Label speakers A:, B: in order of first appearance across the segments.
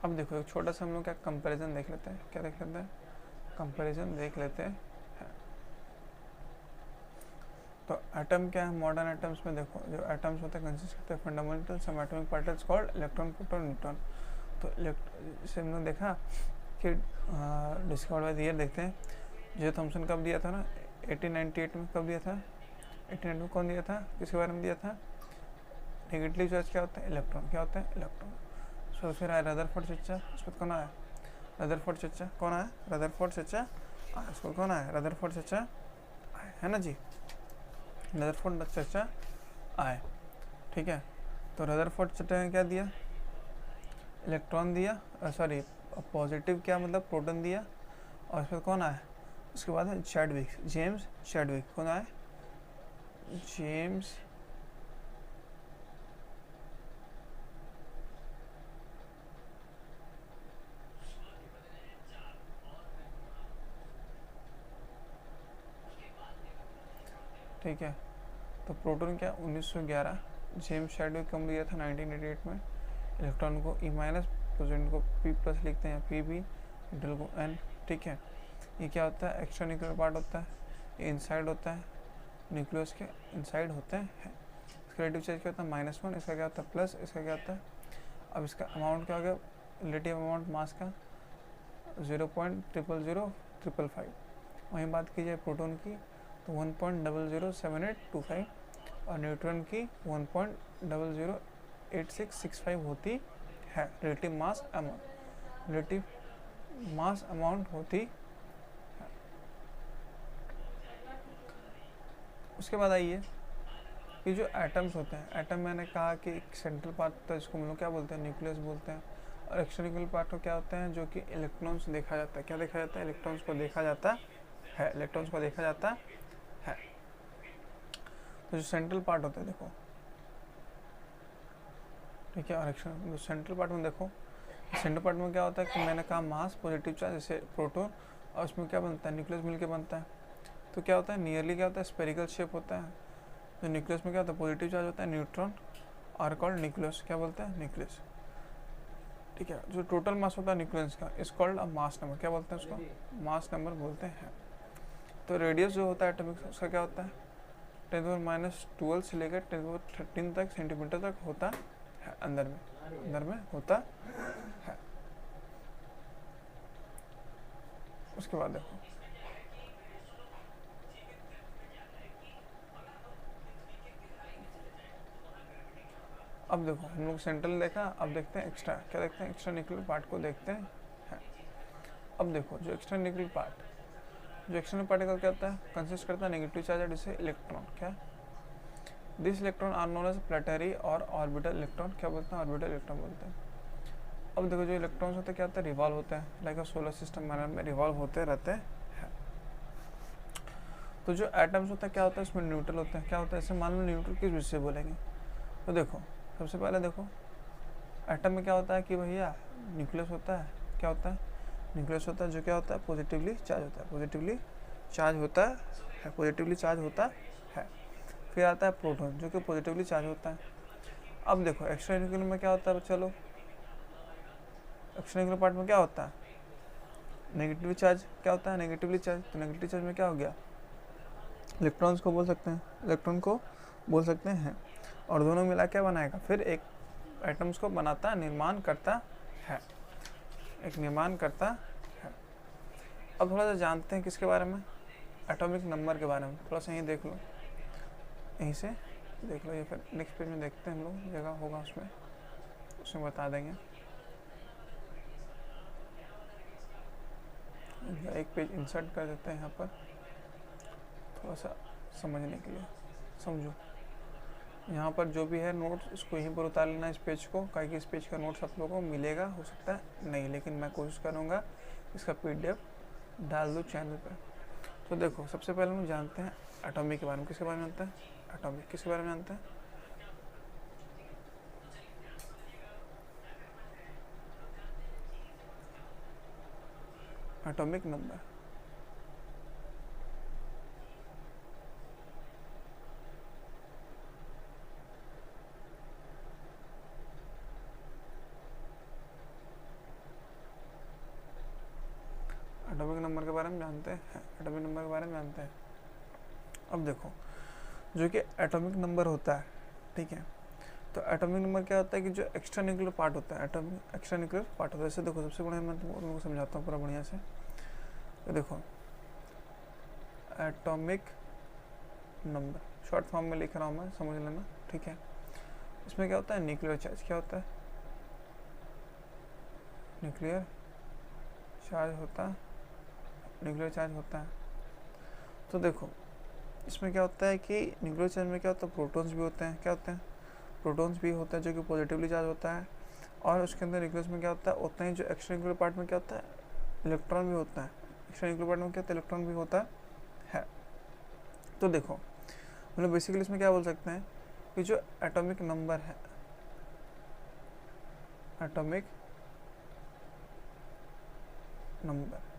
A: अब देखो एक छोटा सा हम लोग क्या कंपैरिजन देख लेते हैं, क्या देख लेते हैं, कंपैरिजन देख लेते हैं। तो एटम क्या है, मॉडर्न एटम्स में देखो जो एटम्स होते हैं कंसिस्ट करते हैं fundamental some atomic particles called electron, proton, neutron. तो जैसे हमने देखा कि डिस्कवर्ड बाय ईयर देखते हैं, जे थॉमसन कब दिया था ना, 1898 में। कब दिया था, 1898 में। कौन दिया था, किसके बारे में दिया था, नेगेटिव चार्ज क्या होता है, इलेक्ट्रॉन, क्या होता है, इलेक्ट्रॉन। सो फिर आया रदरफोर्ड चर्चा, उस पर कौन आया, रदरफोर्ड चर्चा, कौन आया, रदरफोर्ड चर्चा, उसको कौन आया, रदरफोर्ड चर्चा है ना जी, रदरफोर्ड चर्चा आए, ठीक है। तो रदरफोर्ड चर्चा ने क्या दिया, इलेक्ट्रॉन दिया, सॉरी पॉजिटिव क्या मतलब प्रोटॉन दिया, और फिर कौन आया, उसके बाद है चैडविक, जेम्स चैडविक। कौन आया, जेम्स ठीक है। तो प्रोटॉन क्या 1911, जेम्स चैडविक कम दिया था 1988 में। इलेक्ट्रॉन को ई माइनस, प्रोटॉन को पी प्लस लिखते हैं, पी बी, इंटरनल को एन, ठीक है। ये क्या होता है, एक्स्ट्रा न्यूक्लियर पार्ट होता है, ये इनसाइड होता है, न्यूक्लियस के इनसाइड होते हैं। इसका रिलेटिव चार्ज क्या होता है, -1, इसका क्या होता है, प्लस, इसका क्या होता है। अब इसका अमाउंट क्या हो गया, रिलेटिव अमाउंट मास का 0.00055। वहीं बात की जाए प्रोटॉन की तो 1.007825, और न्यूट्रॉन की 1.008665 होती है relative mass amount, relative mass amount होती है। उसके बाद आइए कि जो एटम्स होते हैं, एटम मैंने कहा कि एक सेंट्रल पार्ट होता है जिसको हम लोग क्या बोलते हैं, न्यूक्लियस बोलते हैं। और एक्स्ट्रा न्यूक्लियर पार्ट को क्या होता है, जो कि इलेक्ट्रॉन्स देखा जाता है, क्या देखा जाता है, इलेक्ट्रॉन्स को देखा जाता है, इलेक्ट्रॉन्स को देखा जाता है। तो जो सेंट्रल पार्ट होता है देखो, ठीक है, और एक्स्ट्रा सेंट्रल पार्ट में देखो, सेंट्रल पार्ट में क्या होता है कि मैंने कहा मास, पॉजिटिव चार्ज, जैसे प्रोटॉन, और उसमें क्या बनता है, न्यूक्लियस मिलकर बनता है। तो क्या होता है, नियरली क्या होता है, स्पेरिकल शेप होता है। तो न्यूक्लियस में क्या होता है, पॉजिटिव चार्ज होता है, न्यूट्रॉन आर कॉल्ड न्यूक्लियस, क्या बोलते हैं, न्यूक्लियस, ठीक है। जो टोटल मास होता है न्यूक्लियस का is called a mass number, क्या बोलते हैं उसको, मास नंबर बोलते हैं। तो रेडियस जो होता है एटॉमिक उसका क्या होता है, 10⁻12 से लेकर 10⁻13 तक सेंटीमीटर तक होता है, अंदर में होता है। उसके बाद देखो, अब देखो हम लोग सेंट्रल देखा, अब देखते हैं एक्स्ट्रा, क्या देखते हैं, एक्स्ट्रा न्यूक्लियर पार्ट को देखते हैं। अब देखो जो एक्स्ट्रा न्यूक्लियर पार्ट, जो एक्सटर्नल पार्टिकल क्या होता है, कंसिस्ट करता है नेगेटिव चार्ज जिससे इलेक्ट्रॉन, क्या this electron are known as planetary और ऑर्बिटल इलेक्ट्रॉन, क्या बोलते हैं, ऑर्बिटल इलेक्ट्रॉन बोलते हैं। अब देखो जो इलेक्ट्रॉन्स होते हैं क्या होता है, रिवॉल्व होते हैं, लाइक सोलर सिस्टम मैनर में रिवॉल्व होते रहते हैं। तो जो एटम्स होता है क्या होता है, इसमें न्यूट्रल होते हैं, क्या होता है, ऐसे मान लो न्यूट्रल किस विषय से बोलेंगे। तो देखो सबसे पहले देखो एटम में क्या होता है कि भैया न्यूक्लियस होता है, क्या होता है, न्यूक्लियस होता है, जो क्या होता है, पॉजिटिवली चार्ज होता है, पॉजिटिवली चार्ज होता है, पॉजिटिवली चार्ज होता है। फिर आता है प्रोटॉन जो कि पॉजिटिवली चार्ज होता है। अब देखो एक्स्ट्रा न्यूक्लियर में क्या होता है, चलो एक्स्ट्रा न्यूक्लियर पार्ट में क्या होता है, नेगेटिव चार्ज, क्या होता है, नेगेटिवली चार्ज। तो नेगेटिव चार्ज में क्या हो गया, इलेक्ट्रॉन्स को बोल सकते हैं, इलेक्ट्रॉन को बोल सकते हैं, और दोनों मिला क्या बनाएगा, फिर एक एटम्स को बनाता, निर्माण करता है, एक निर्माण करता है। अब थोड़ा सा जानते हैं किसके बारे में, एटॉमिक नंबर के बारे में। थोड़ा सा यहीं देख लो, यहीं से देख लो, ये फिर नेक्स्ट पेज में देखते हैं हम लोग, जगह होगा उसमें बता देंगे। एक पेज इंसर्ट कर देते हैं यहाँ पर, थोड़ा सा समझने के लिए, समझो। यहाँ पर जो भी है नोट्स इसको यहीं पर उतार लेना, इस पेज को, कि इस पेज का नोट्स आप लोगों को मिलेगा, हो सकता है नहीं, लेकिन मैं कोशिश करूँगा इसका PDF डाल दो चैनल पर। तो देखो सबसे पहले हम जानते हैं एटॉमिक के बारे में, किसके बारे में जानते हैं, एटॉमिक किसके बारे में जानते हैं, एटॉमिक नंबर। एटॉमिक नंबर के बारे में जानते हैं, एटॉमिक नंबर के बारे में जानते हैं। अब देखो जो कि एटॉमिक नंबर होता है, ठीक है, तो एटॉमिक नंबर क्या होता है कि जो एक्स्ट्रा न्यूक्लियर पार्ट होता है, एटॉमिक एक्स्ट्रा न्यूक्लियर पार्ट होता है। जैसे देखो सबसे बढ़िया मैं तुमको समझाता हूँ पूरा बढ़िया से। तो देखो एटॉमिक नंबर शॉर्ट फॉर्म में लिख रहा हूँ मैं, समझ लेना, ठीक है। इसमें क्या होता है, न्यूक्लियर चार्ज क्या होता है, न्यूक्लियर चार्ज होता है, न्यूक्लियर चार्ज होता है। तो देखो इसमें क्या होता है कि न्यूक्लियर चार्ज में क्या होता है, प्रोटॉन्स भी होते हैं, क्या होते हैं, प्रोटॉन्स भी होता है जो कि पॉजिटिवली चार्ज होता है। और उसके अंदर न्यूक्लियस में क्या होता है, उतना ही जो एक्स्ट्रा न्यूक्लियर पार्ट में क्या होता है, इलेक्ट्रॉन भी होता है। एक्स्ट्रा न्यूक्लियर पार्ट में क्या होता है, इलेक्ट्रॉन भी होता है। तो देखो मतलब बेसिकली इसमें क्या बोल सकते हैं कि जो एटॉमिक नंबर है, एटॉमिक नंबर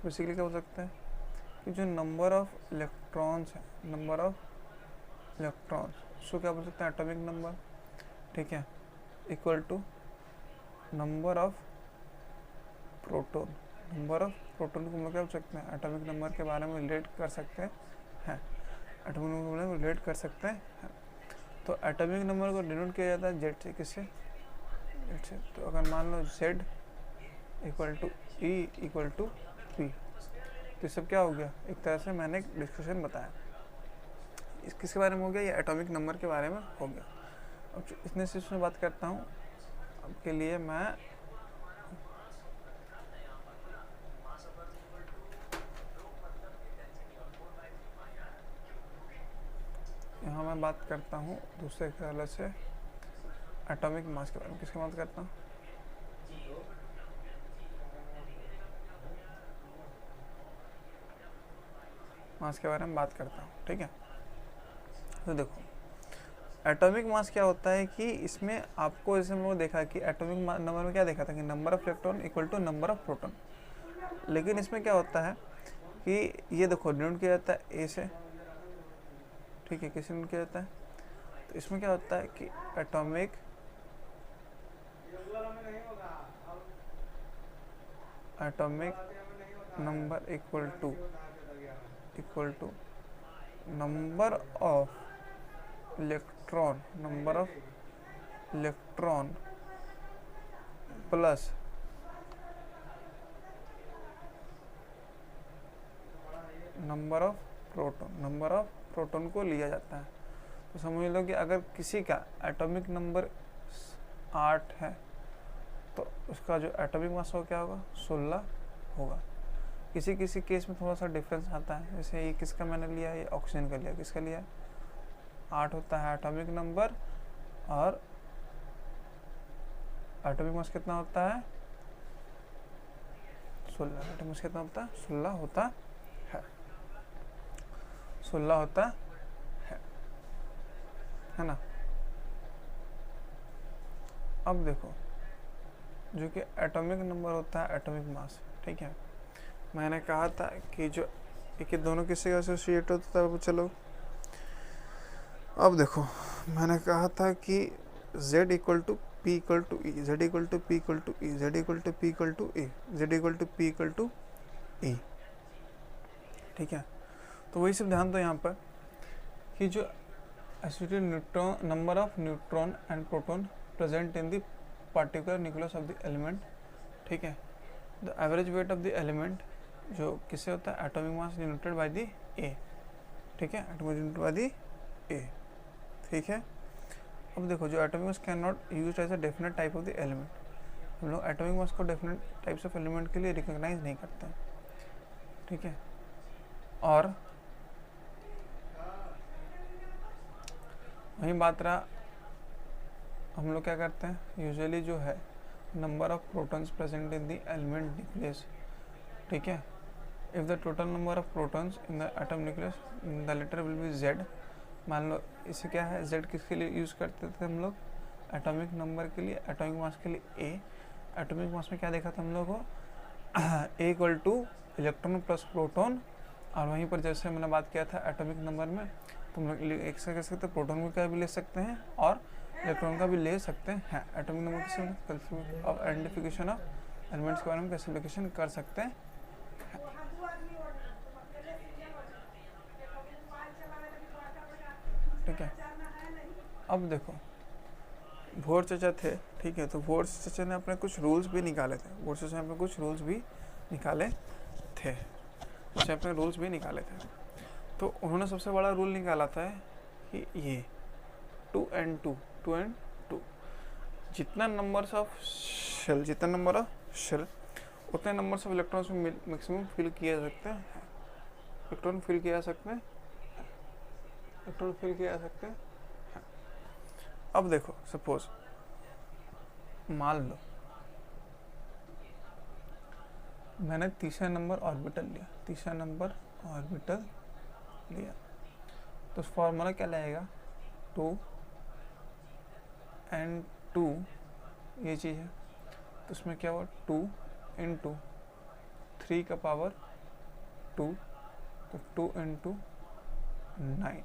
A: बेसिकली क्या बोल सकते हैं कि जो नंबर ऑफ इलेक्ट्रॉन्स है, नंबर ऑफ इलेक्ट्रॉन्स, उसको क्या बोल सकते हैं, एटॉमिक नंबर, ठीक है, equal to number of proton. Number of proton को हम लोग क्या बोल सकते हैं, एटॉमिक नंबर के बारे में रिलेट कर सकते हैं, एटॉमिक नंबर के बारे में रिलेट कर सकते हैं। तो एटॉमिक नंबर को डिनोट किया जाता है जेड से, किससे, जेड से। तो अगर मान लो z equal to e equal to p, तो सब क्या हो गया, एक तरह से मैंने एक डिस्कशन बताया, इस किसके बारे में हो गया, ये एटॉमिक नंबर के बारे में हो गया। अब इतने से इसमें बात करता हूँ अब के लिए मैं यहाँ मैं बात करता हूँ दूसरे ख्याल से एटॉमिक मास के बारे में। किसकी बात करता हूँ, मास के बारे में बात करता हूँ, ठीक है। तो देखो एटॉमिक मास क्या होता है कि इसमें आपको जैसे हम लोगों ने देखा कि एटॉमिक नंबर में क्या देखा था कि number of electron equal to number of proton. लेकिन इसमें क्या होता है कि ये देखो डिनोट किया जाता है ए से, ठीक है, किससे डिनोट किया जाता है। तो इसमें क्या होता है कि atomic number equal to number of electron, number of electron plus number of proton, number of proton को लिया जाता है। तो समझ लो कि अगर किसी का एटॉमिक नंबर 8 है तो उसका जो एटॉमिक मास हो क्या होगा, 16 होगा। किसी किसी केस में थोड़ा सा डिफरेंस आता है, जैसे ये किसका मैंने लिया है, ये ऑक्सीजन का लिया, किसका लिया है, 8 होता है एटॉमिक नंबर और एटॉमिक मास कितना होता है, 16। एटॉमिक मास कितना होता है, 16 होता है, 16 होता है ना। अब देखो जो कि एटॉमिक नंबर होता है, एटॉमिक मास, ठीक है। मैंने कहा था कि जो एक दोनों किससे एसोसिएट होता है, चलो अब देखो मैंने कहा था कि z equal to p equal to e, z equal to p equal to e, z equal to p equal to e, z equal to p equal to e, ठीक है। तो वही सब ध्यान दो यहाँ पर कि जो associated neutron, number of neutron and proton present in the particular nucleus of the element, ठीक है। The average weight of the element जो किससे होता है, atomic mass denoted by the A, ठीक है, atomic denoted by the A, ठीक है। अब देखो जो atomic mass can not used as a definite type of the element, हम लोग एटॉमिक मास को डेफिनेट टाइप्स ऑफ एलिमेंट के लिए रिकॉग्नाइज नहीं करते हैं, ठीक है। और वही बात रहा, हम लोग क्या करते हैं यूजुअली जो है number of protons present in the element nucleus, ठीक है। If the total number of protons in the atom nucleus the letter will be z। मान लो इसे क्या है, z किसके लिए यूज़ करते थे हम लोग, एटॉमिक नंबर के लिए, एटॉमिक मास के लिए a। एटॉमिक मास में क्या देखा था हम लोग को, a equal two electron plus proton. और वहीं पर जैसे मैंने बात किया था एटॉमिक नंबर में, तो हम लोग एक से कह सकते हैं प्रोटॉन का भी ले सकते हैं और इलेक्ट्रॉन का भी ले सकते हैं। एटॉमिक नंबर किससे, आइडेंटिफिकेशन ऑफ एलिमेंट्स के बारे में क्लासिफिकेशन कर सकते हैं। ठीक है, अब देखो भोर चचा थे, ठीक है, तो भोर चचा ने अपने कुछ रूल्स भी निकाले थे, भोर चचा ने अपने कुछ रूल्स भी निकाले थे, उसे अपने रूल्स भी निकाले थे। तो उन्होंने सबसे बड़ा रूल निकाला था कि ये 2n2 जितना नंबर्स ऑफ शेल उतने नंबर्स ऑफ इलेक्ट्रॉन्स में मैक्सिमम फिल किया जा सकते हैं, इलेक्ट्रॉन फिल किया जा सकते हैं, इलेक्ट्रॉन फिल किया जा सकते हैं। अब देखो सपोज मान लो मैंने तीसरा नंबर ऑर्बिटल लिया, तो फॉर्मूला क्या लगेगा, 2n2 ये चीज़ है, तो उसमें क्या हुआ 2 इंटू 3 का पावर 2, तो 2 इंटू 9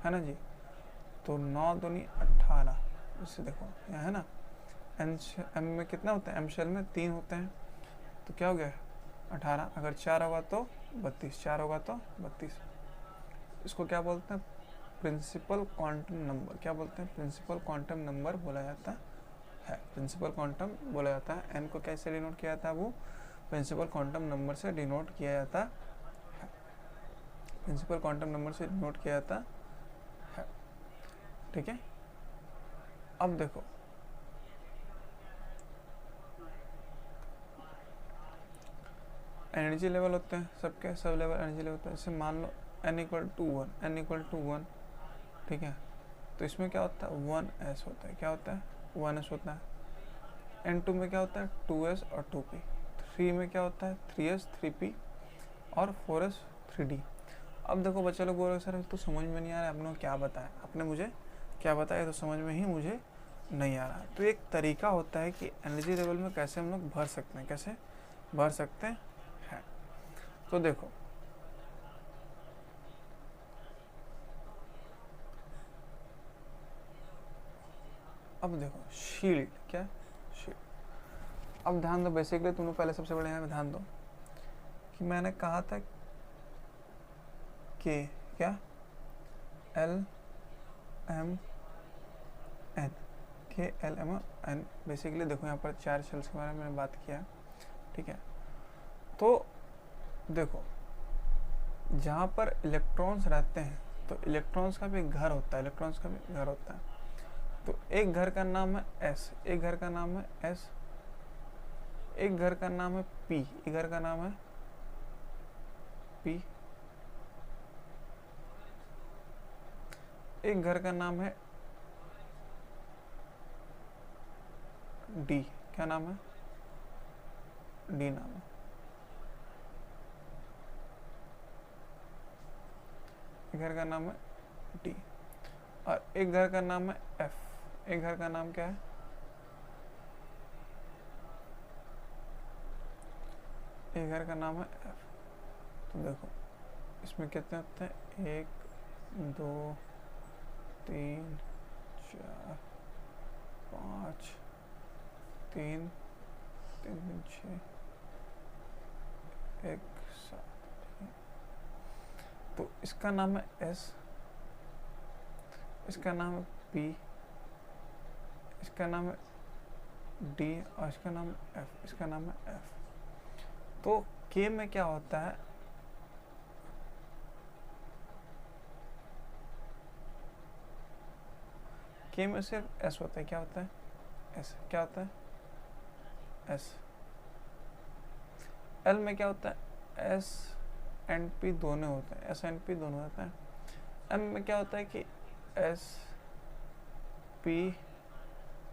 A: है ना जी, तो 9 दूनी 18। इससे देखो यहाँ है ना एम में कितना होता है, एम शेल में 3 होते हैं, तो क्या हो गया 18, अगर 4 होगा तो 32, 4 होगा तो 32। इसको क्या बोलते हैं, प्रिंसिपल क्वांटम नंबर, क्या बोलते हैं, प्रिंसिपल क्वांटम नंबर बोला जाता है, प्रिंसिपल क्वांटम बोला जाता है। एन को कैसे डिनोट किया जाता है, वो प्रिंसिपल क्वांटम नंबर से डिनोट किया जाता है, प्रिंसिपल क्वांटम नंबर से डिनोट किया जाता है। ठीक है, अब देखो एनर्जी लेवल होते हैं सबके, सब लेवल एनर्जी लेवल होते हैं। जैसे मान लो n इक्वल टू 1, ठीक है, तो इसमें क्या होता है 1s होता है, क्या होता है 1s होता है। n2 में क्या होता है 2s और 2p, 3 में क्या होता है 3s 3p और 4s 3d। अब देखो बच्चे लोग बोल रहे सर तो समझ में नहीं आ रहा है, आपने क्या बताया, आपने मुझे क्या बताया, तो समझ में ही मुझे नहीं आ रहा। तो एक तरीका होता है कि एनर्जी लेवल में कैसे हम लोग भर सकते हैं, कैसे भर सकते हैं। तो देखो अब देखो शील्ड, क्या शील्ड, अब ध्यान दो, बेसिकली तुमने पहले सबसे बड़े यहाँ ध्यान दो कि मैंने कहा था कि क्या L M N, के L M N, बेसिकली देखो यहाँ पर 4 शेल्स के बारे में मैंने बात किया, ठीक है। तो देखो जहाँ पर इलेक्ट्रॉन्स रहते हैं तो इलेक्ट्रॉन्स का भी घर होता है, इलेक्ट्रॉन्स का भी घर होता है। तो एक घर का नाम है S, एक घर का नाम है S, एक घर का नाम है P, एक घर का नाम है P, एक घर का नाम है D, क्या नाम है D नाम है, एक घर का नाम है D, और एक घर का नाम है F, एक घर का नाम क्या है, एक घर का नाम है F। तो देखो इसमें कितने होते हैं 1 2 3 4 5 3 3 6 1 7। तो इसका नाम है S, इसका नाम है P, इसका नाम है D और इसका नाम है F, इसका नाम है F। तो K में क्या होता है, K में सिर्फ S होता है, क्या होता है S, क्या होता है S। L में क्या होता है S एंड P दोनों होते हैं, S एंड P दोनों होता है। M में क्या होता है कि S P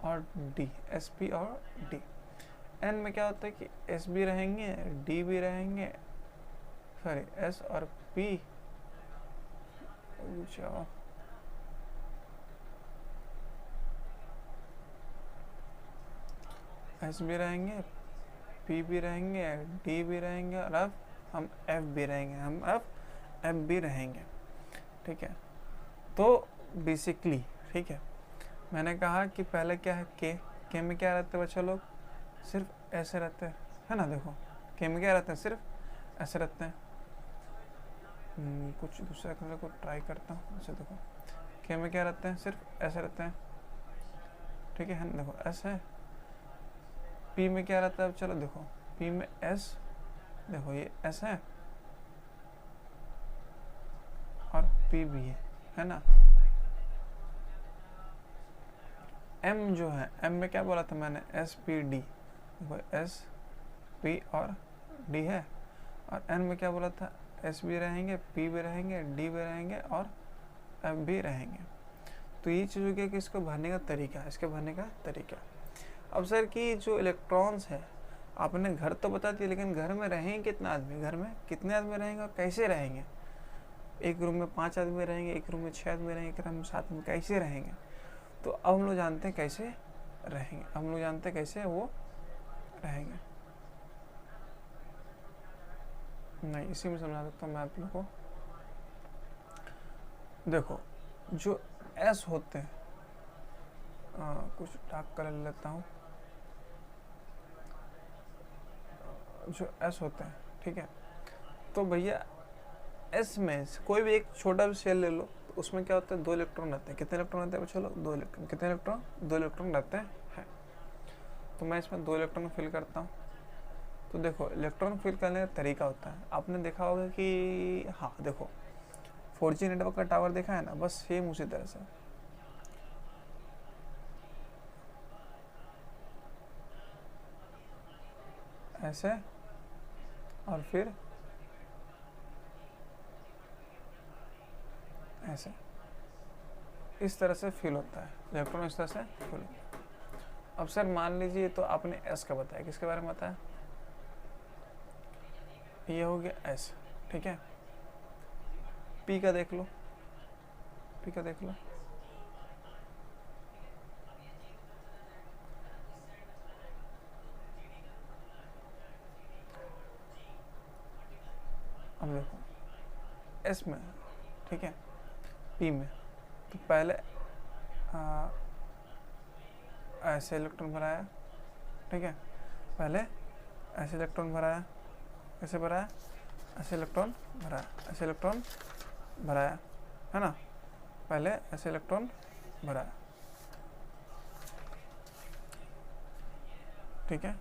A: और D, S P और D। N में क्या होता है कि S भी रहेंगे D भी रहेंगे, सॉरी S और P, S भी रहेंगे, P भी रहेंगे, D भी रहेंगे, और अब हम F भी रहेंगे, हम अब F भी रहेंगे, ठीक है। तो बेसिकली ठीक है, मैंने कहा कि पहले क्या है K में क्या रहते हैं बच्चा लोग, सिर्फ ऐसे रहते हैं, है ना। देखो के में क्या रहते हैं, सिर्फ ऐसे रहते हैं। कुछ दूसरा कलर को ट्राई करता हूँ। ऐसे देखो के में क्या रहते हैं, सिर्फ ऐसे रहते हैं, ठीक है। देखो ऐसे है। पी में क्या रहता है, अब चलो देखो पी में एस, देखो ये एस है और पी भी है ना। एम जो है, एम में क्या बोला था मैंने, एस पी डी, देखो एस पी और डी है। और एन में क्या बोला था, एस भी रहेंगे, पी भी रहेंगे, डी भी रहेंगे और एफ भी रहेंगे। तो ये चीज़ हो गया कि इसको भरने का तरीका, इसके भरने का तरीका। अब सर कि जो इलेक्ट्रॉन्स है, आपने घर तो बता दिया, लेकिन घर में रहेंगे कितना आदमी, घर में कितने आदमी रहेंगे और कैसे रहेंगे। एक रूम में 5 आदमी रहेंगे, एक रूम में 6 आदमी रहेंगे, एक रूम में 7 आदमी, कैसे रहेंगे। तो अब हम लोग जानते हैं कैसे रहेंगे, हम लोग जानते हैं कैसे वो रहेंगे। नहीं, इसी में समझा सकता हूँ मैं आप लोग को। देखो जो एस होते हैं, कुछ डार्क कलर लेता हूँ, जो एस होते हैं, ठीक है। तो भैया एस में कोई भी एक छोटा भी सेल ले लो, तो उसमें क्या होता है, 2 इलेक्ट्रॉन रहते हैं। कितने इलेक्ट्रॉन रहते हैं बच्चों लोग, 2 इलेक्ट्रॉन। कितने इलेक्ट्रॉन, 2 इलेक्ट्रॉन रहते हैं। तो मैं इसमें 2 इलेक्ट्रॉन फिल करता हूँ। तो देखो इलेक्ट्रॉन फिल करने का तरीका होता है, आपने देखा होगा कि हाँ देखो 4G नेटवर्क का टावर देखा है ना, बस सेम उसी तरह से। ऐसे और फिर ऐसे, इस तरह से फिल होता है इलेक्ट्रॉन, इस तरह से फिल होता है। अब सर मान लीजिए, तो आपने एस का बताया, किसके बारे में बताया, ये हो गया एस, ठीक है। पी का देख लो, पी का देख लो, अब देखो एस में, ठीक है, पी में, तो पहले ऐसे इलेक्ट्रॉन भराया, ठीक है। पहले ऐसे इलेक्ट्रॉन भराया, कैसे भराया, ऐसे इलेक्ट्रॉन भराया, ऐसे इलेक्ट्रॉन भराया, है ना। पहले ऐसे इलेक्ट्रॉन भराया, ठीक है।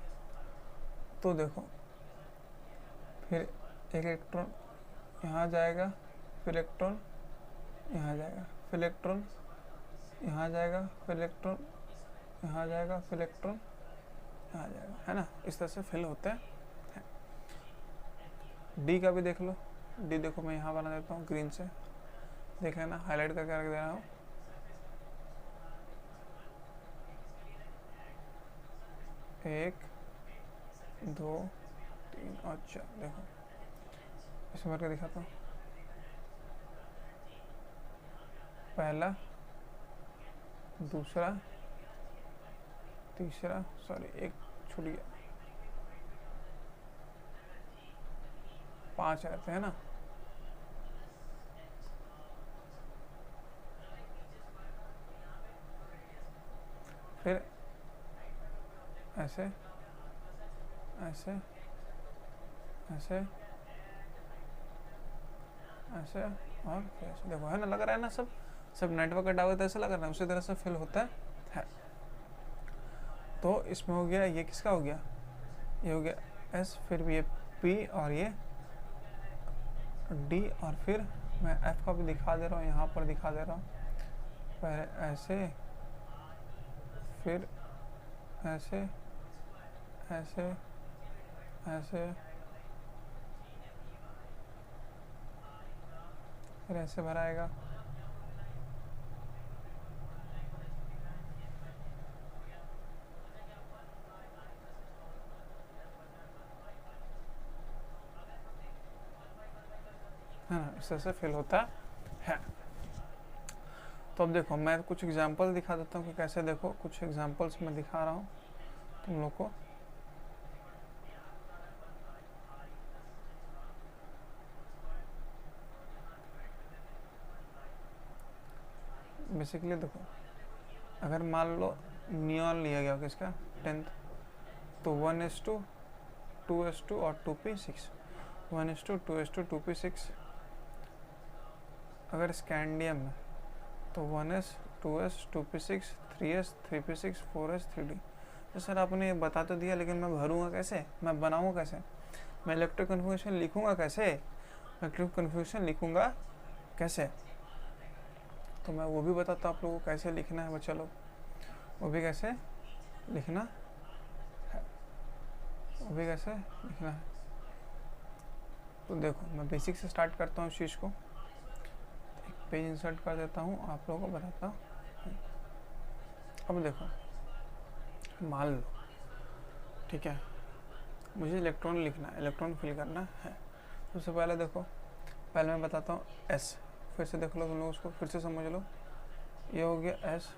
A: तो देखो फिर एक इलेक्ट्रॉन यहाँ जाएगा, फिर इलेक्ट्रॉन यहाँ जाएगा, फिर इलेक्ट्रॉन यहाँ जाएगा, फिर इलेक्ट्रॉन यहाँ जाएगा, फिर इलेक्ट्रॉन यहाँ जाएगा, है ना। इस तरह से फिल होता है। डी का भी देख लो, डी देखो मैं यहाँ बना देता हूँ ग्रीन से, देख लेना, हाईलाइट करके रख दे रहा हूँ। एक, 2, 3 और 4, देखो इसमें भर के दिखाता हूँ। पहला, दूसरा, तीसरा, सॉरी एक छूट गया, 5 रहते हैं ना। फिर ऐसे ऐसे ऐसे ऐसे और फिर ऐसे, देखो है ना, लग रहा है ना, सब नेटवर्क का टावर ऐसे लग रहा है, उसी तरह से फिल होता है। तो इसमें हो गया, ये किसका हो गया, ये हो गया एस, फिर ये पी और ये डी, और फिर मैं एफ का भी दिखा दे रहा हूँ, यहाँ पर दिखा दे रहा हूँ। पहले ऐसे, फिर ऐसे ऐसे ऐसे, फिर ऐसे भराएगा, है ना। इस तरह से फिल होता है। तो अब देखो मैं कुछ एग्जांपल दिखा देता हूँ कि कैसे, देखो कुछ एग्जांपल्स मैं दिखा रहा हूँ तुम लोग को। बेसिकली देखो, अगर मान लो नियॉन लिया गया किसका, 10th, तो 1:2:2 और 2p6, 1:2:2p6। अगर स्कैंडियम है तो 1s 2s 2p6 3s 3p6 4s 3d। तो सर आपने बता तो दिया, लेकिन मैं भरूँगा कैसे, मैं बनाऊँगा कैसे, मैं इलेक्ट्रिक कन्फिग्रेशन लिखूँगा कैसे, इलेक्ट्रिक कन्फिग्रेशन लिखूँगा कैसे? तो मैं वो भी बताता हूँ आप लोगों को कैसे लिखना है बच्चा लोग, वो भी कैसे लिखना है, वो भी कैसे लिखना है। तो देखो मैं बेसिक से स्टार्ट करता हूँ इस चीज़ को, एक पेज इंसर्ट कर देता हूँ, आप लोगों को बताता हूँ। अब देखो मान लो, ठीक है, मुझे इलेक्ट्रॉन लिखना है, इलेक्ट्रॉन फिल करना है। सबसे पहले देखो, पहले मैं बताता हूँ एस, फिर से देख लो तुम लोग, उसको फिर से समझ लो। ये हो गया एस,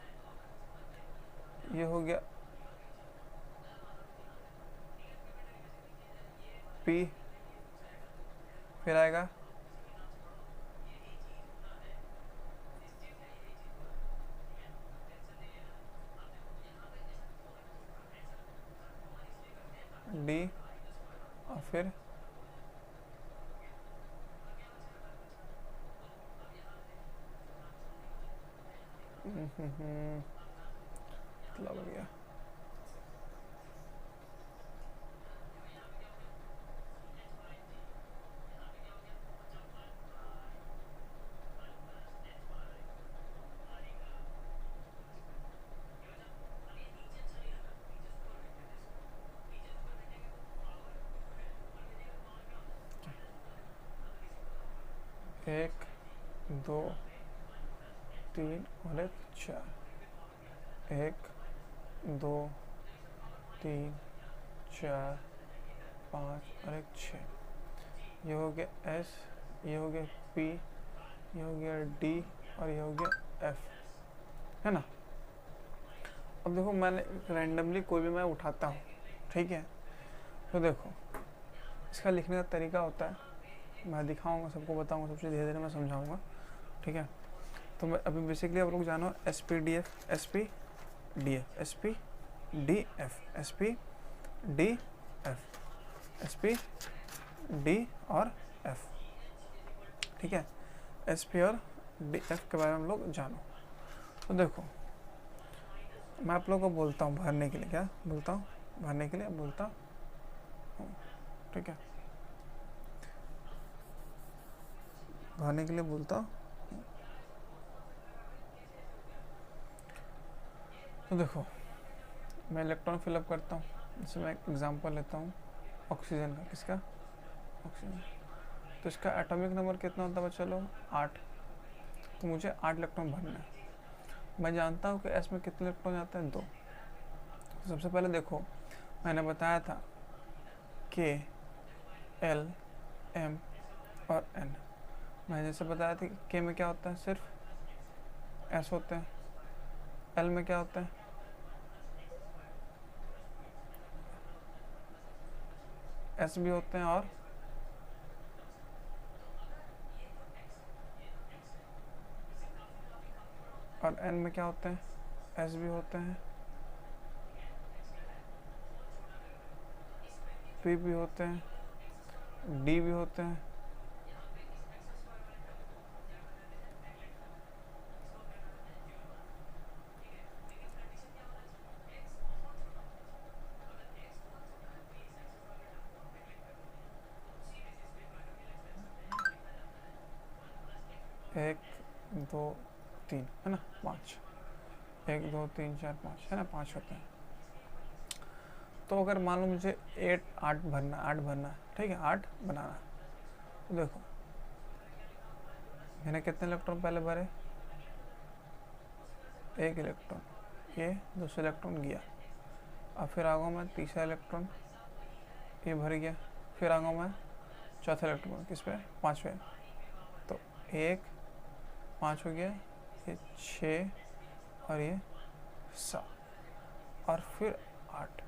A: ये हो गया पी, फिर आएगा डी, और फिर लग गया। एक, दो, तीन और एक चार, एक, दो, तीन, चार, पाँच और एक छः। ये हो गया एस, ये हो गया पी, ये हो गया डी, और ये हो गया एफ, है ना। अब देखो मैंने रैंडमली कोई भी मैं उठाता हूँ, ठीक है। तो देखो इसका लिखने का तरीका होता है, मैं दिखाऊंगा, सबको बताऊंगा, सबसे धीरे धीरे मैं समझाऊंगा, ठीक है। तो मैं अभी बेसिकली आप लोग जानो S P D F, S P D F, S P D F, S P D F, S P D और एफ, ठीक है। एस पी और डी एफ के बारे में हम लोग जानो। तो देखो मैं आप लोगों को बोलता हूँ भरने के लिए, क्या बोलता हूँ, भरने के लिए बोलता हूँ, ठीक है, भरने के लिए बोलता हूँ। तो देखो मैं इलेक्ट्रॉन फिलअप करता हूँ, जैसे मैं एक एग्जांपल लेता हूँ ऑक्सीजन का, किसका, ऑक्सीजन। तो इसका एटॉमिक नंबर कितना होता है बच्चा लोग, 8। तो मुझे 8 इलेक्ट्रॉन भरना है। मैं जानता हूँ कि एस में कितने इलेक्ट्रॉन जाते हैं, 2। तो सबसे पहले देखो मैंने बताया था के, एल, एम और एन। मैंने जैसे बताया था कि के में क्या होता है, सिर्फ एस होते हैं, एल में क्या होता है, एस भी होते हैं, और एन में क्या होते हैं, एस भी होते हैं, पी भी होते हैं, डी भी होते हैं, एक, दो, तीन, है ना, 5, 1 2 3 4 5, है ना, 5 होते हैं। तो अगर मान लो मुझे 8 भरना, ठीक है, 8 बनाना। तो देखो मैंने कितने इलेक्ट्रॉन पहले भरे, 1 इलेक्ट्रॉन, ये दूसरा इलेक्ट्रॉन गया। अब फिर आ गया मैं तीसरा इलेक्ट्रॉन, ये भर गया। फिर आ गया मैं चौथा इलेक्ट्रॉन, किस पे, 5वें। तो 1 5 हो गया, ये 6 और ये 7 और फिर 8,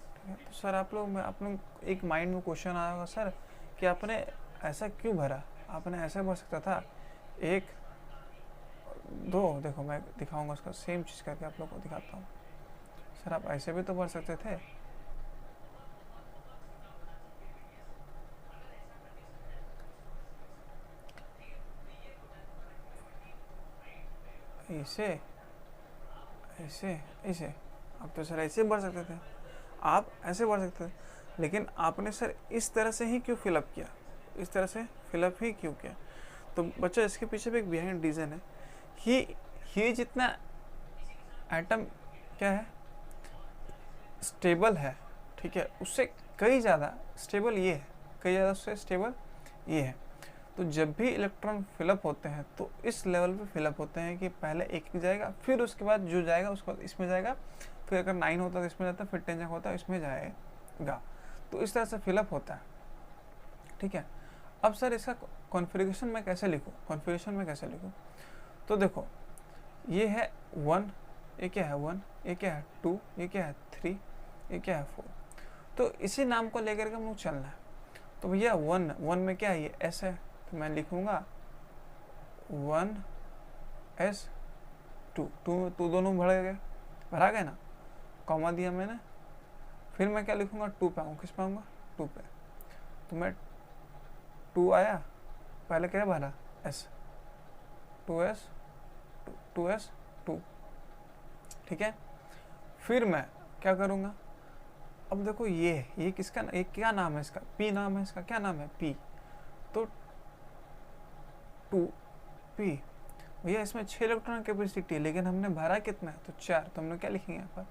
A: ठीक है। तो सर आप लोग एक माइंड में क्वेश्चन आया होगा सर कि आपने ऐसा क्यों भरा, आपने ऐसा भर सकता था 1 2। देखो मैं दिखाऊंगा उसका सेम चीज़ करके आप लोग को दिखाता हूँ। सर आप ऐसे भी तो भर सकते थे, ऐसे ऐसे ऐसे, आप तो सर ऐसे बढ़ सकते थे, आप ऐसे बढ़ सकते थे, लेकिन आपने सर इस तरह से ही क्यों फिलअप किया, इस तरह से फिलअप ही क्यों किया? तो बच्चों इसके पीछे भी एक बिहाइंड रीज़न है। ही जितना एटम क्या है, स्टेबल है, ठीक है, उससे कई ज़्यादा स्टेबल ये है, कई ज़्यादा उससे स्टेबल ये है। तो जब भी इलेक्ट्रॉन फिलअप होते हैं तो इस लेवल पे फिलअप होते हैं कि पहले एक जाएगा, फिर उसके बाद जो जाएगा उसके बाद इसमें जाएगा, फिर अगर 9 होता है तो इसमें जाता है, फिर 10 होता है इसमें जाएगा। तो इस तरह से फिलअप होता है, ठीक है। अब सर इसका कॉन्फ़िगरेशन में कैसे लिखूँ, तो देखो ये है 1, ये क्या है 1, ये क्या है 2, ये क्या है 3, ये क्या है 4। तो इसी नाम को लेकर के हम लोग चलना है। तो भैया 1 में क्या है, ये S है, तो मैं लिखूँगा 1s2, टू दोनों भरा गया ना, कॉमा दिया मैंने, फिर मैं क्या लिखूँगा 2 पे आऊँ, किस पे आऊँगा 2 पे, तो मैं 2 आया, पहले क्या भरा S, 2s 2, ठीक है। फिर मैं क्या करूँगा, अब देखो ये किसका, ये क्या नाम है इसका, P नाम है इसका, क्या नाम है P, तो 2p, भैया इसमें 6 इलेक्ट्रॉन कैपेसिटी है, लेकिन हमने भरा कितना है, तो 4, तो हमने क्या लिखेंगे यहाँ पर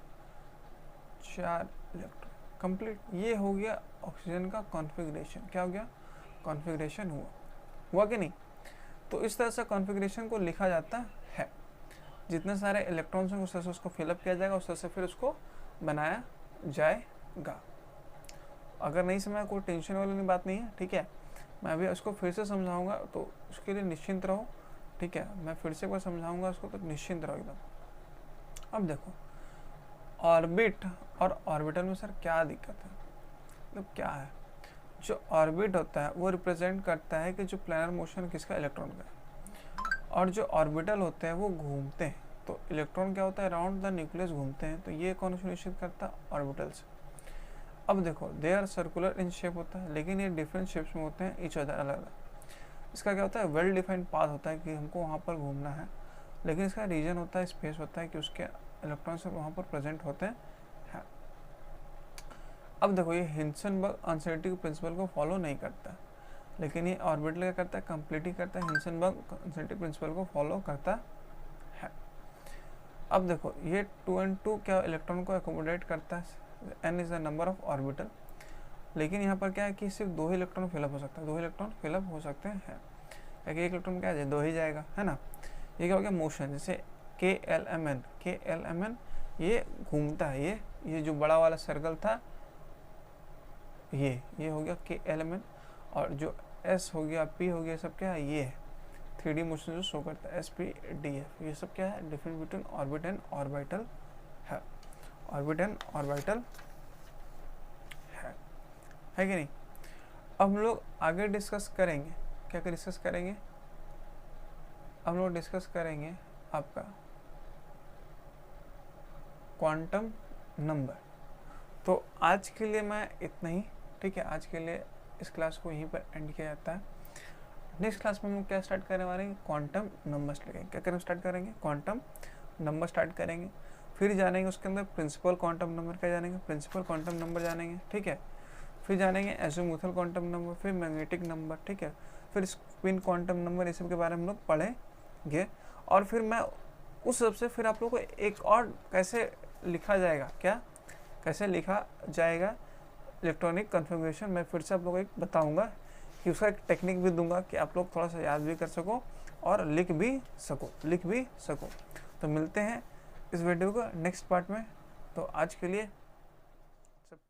A: 4 इलेक्ट्रॉन कंप्लीट। ये हो गया ऑक्सीजन का कॉन्फ़िगरेशन, क्या हो गया, कॉन्फ़िगरेशन हुआ कि नहीं। तो इस तरह से कॉन्फ़िगरेशन को लिखा जाता है, जितने सारे इलेक्ट्रॉन्स हैं उस तरह से उसको फिलअप किया जाएगा, उस तरह से फिर उसको बनाया जाएगा। अगर नहीं समझा कोई टेंशन वाली बात नहीं है, ठीक है, मैं अभी उसको फिर से समझाऊंगा, तो उसके लिए निश्चिंत रहो, ठीक है, मैं फिर से एक बार समझाऊंगा उसको, तो निश्चिंत रहो एकदम। अब देखो ऑर्बिट और ऑर्बिटल में सर क्या दिक्कत है, मतलब क्या है, जो ऑर्बिट होता है वो रिप्रेजेंट करता है कि जो प्लैनर मोशन किसका, इलेक्ट्रॉन का है, और जो ऑर्बिटल होते हैं वो घूमते हैं, तो इलेक्ट्रॉन क्या होता है, अराउंड द न्यूक्लियस घूमते हैं, तो ये कौन सुनिश्चित करता है, ऑर्बिटल्स। अब देखो they are circular in shape होता है, लेकिन ये डिफरेंट शेप्स में होते हैं, ईच अदर अलग अलग। इसका क्या होता है, वेल डिफाइंड पाथ होता है कि हमको वहाँ पर घूमना है, लेकिन इसका रीजन होता है, स्पेस होता है कि उसके इलेक्ट्रॉन्स वहाँ पर प्रेजेंट होते हैं। अब देखो ये हिंसनबर्ग अनसर्टेनिटी प्रिंसिपल को फॉलो नहीं करता, लेकिन ये ऑर्बिटल क्या करता है, कंप्लीटली करता है, हिंसनबर्ग अनसर्टेनिटी प्रिंसिपल को फॉलो करता है। अब देखो ये 2 and 2 क्या इलेक्ट्रॉन को एकोमोडेट करता है, n is the number of orbital, लेकिन यहाँ पर क्या है कि सिर्फ 2 ही इलेक्ट्रॉन फिलअप हो सकता है, 2 इलेक्ट्रॉन फिलअप हो सकते हैं, क्योंकि एक इलेक्ट्रॉन क्या है 2 ही जाएगा, है ना। ये क्या हो गया मोशन, जैसे KLMN ये घूमता है, ये जो बड़ा वाला सर्कल था ये हो गया KLMN, और जो S हो गया P हो गया, सब क्या है, ये है 3D मोशन जो शो करता है SPDF, ये सब क्या है, difference between orbit and orbital है, ऑर्बिट एंड ऑर्बिटल है कि नहीं। अब हम लोग आगे डिस्कस करेंगे, क्या डिस्कस करेंगे, हम लोग डिस्कस करेंगे आपका क्वांटम नंबर। तो आज के लिए मैं इतना ही, ठीक है, आज के लिए इस क्लास को यहीं पर एंड किया जाता है। नेक्स्ट क्लास में हम क्या स्टार्ट करने वाले हैं, क्वांटम नंबर्स लेंगे, क्या करें स्टार्ट करेंगे, क्वांटम नंबर स्टार्ट करेंगे, फिर जानेंगे उसके अंदर प्रिंसिपल क्वांटम नंबर क्या जानेंगे, प्रिंसिपल क्वांटम नंबर जानेंगे, ठीक है, फिर जानेंगे एजीमुथल क्वांटम नंबर, फिर मैग्नेटिक नंबर, ठीक है, फिर स्पिन क्वांटम नंबर, ये सब के बारे में हम लोग पढ़ेंगे। और फिर मैं उस सबसे फिर आप लोग को एक और कैसे लिखा जाएगा, क्या कैसे लिखा जाएगा इलेक्ट्रॉनिक कन्फिग्रेशन, मैं फिर से आप लोगों को एक बताऊंगा कि उसका एक टेक्निक भी दूंगा कि आप लोग थोड़ा सा याद भी कर सको और लिख भी सको। तो मिलते हैं इस वीडियो को नेक्स्ट पार्ट में। तो आज के लिए